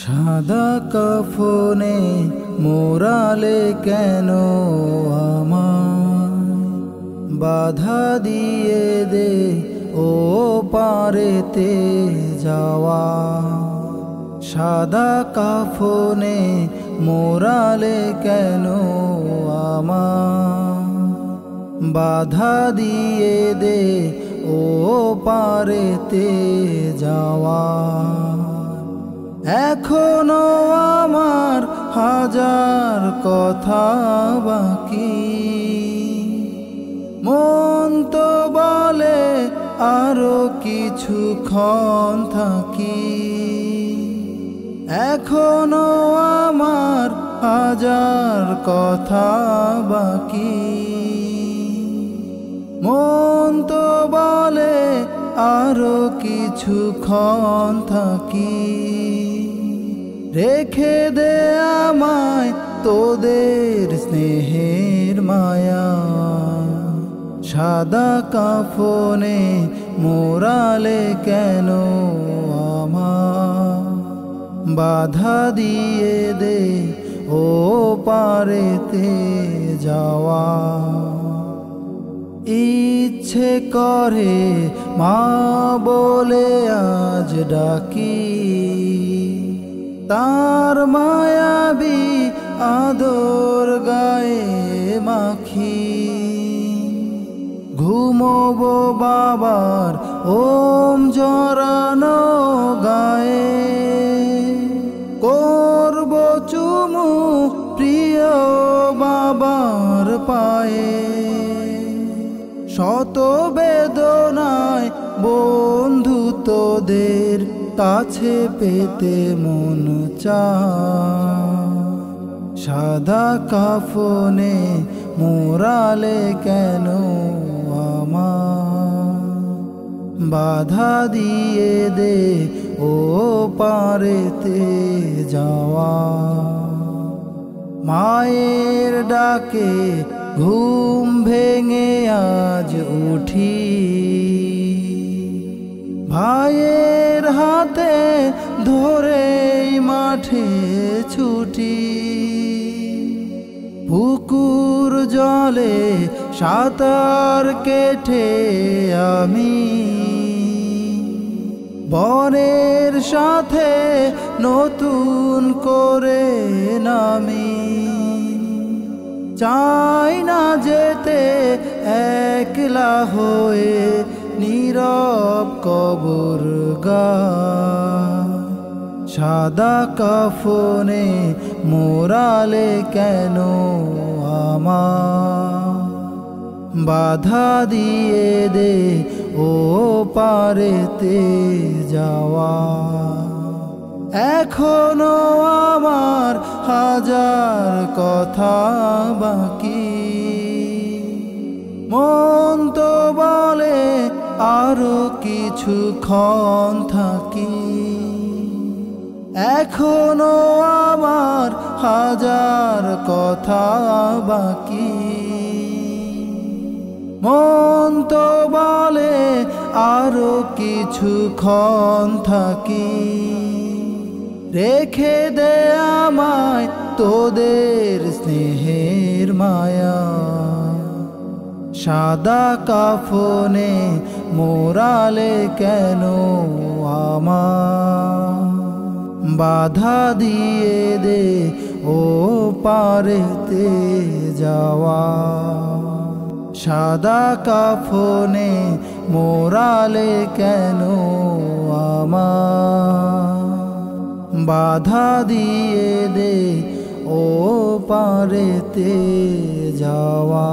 সাদা কাফনে মোরালে কেন আমায় বাধা দিয়ে দে ও পারেতে যাওয়া। সাদা কাফনে মোরালে কেন আমায় বাধা দিয়ে দে ও পারেতে যাওয়া। এখনো আমার হাজার কথা বাকি, মন তো বলে আরো কিছুক্ষণ থাকি। এখনো আমার হাজার কথা বাকি, মন তো বলে আরো কিছুক্ষণ থাকি। রেখে দে আমায় তোদের স্নেহের মায়া, সাদা কাফনে মোরালে কেন আমায় বাধা দিয়ে দে ও পারেতে যাওয়া। ইচ্ছে করে মা বলে আজ ডাকি, তার মায়াবী আদর গায়ে মাখি। ঘুমোবো বাবার ওম জড়ানো গায়ে, করবো চুমু প্রিয় বাবার পায়ে। শত বেদনায় বন্ধু তোদের কাছে পেতে মন চায়। সাদা কাফনে মোরালে কেন আমায় বাধা দিয়ে দে ও পারেতে যাওয়া। মায়ের ডাকে ঘুম ভেঙে আজ উঠি, ভাইয়ের হাতে ধরেই মাঠে ছুটি। পুকুর জলে সাঁতার কেটে আমি বনের সাথে নতুন করে নামি। চাই না যেতে একলা হয়ে নীরব কবরগাহ। সাদা কাফনে মোরালে কেন আমায় বাধা দিয়ে দে ও পারেতে যাওয়া। এখনো আমার হাজার কথা বাকি, মন তো বলে আরো কিছুক্ষণ থাকি। এখনো আমার হাজার কথা বাকি, মন তো বলে আরো কিছুক্ষণ থাকি। রেখে দে আমায় তোদের স্নেহের মায়া, সাদা কাফনে মোরালে কেন আমায় বাধা দিয়ে দে ও পারেতে যাওয়া। সাদা কাফনে মোরালে কেন আমায় বাধা দিয়ে দে ও পারেতে যাওয়া।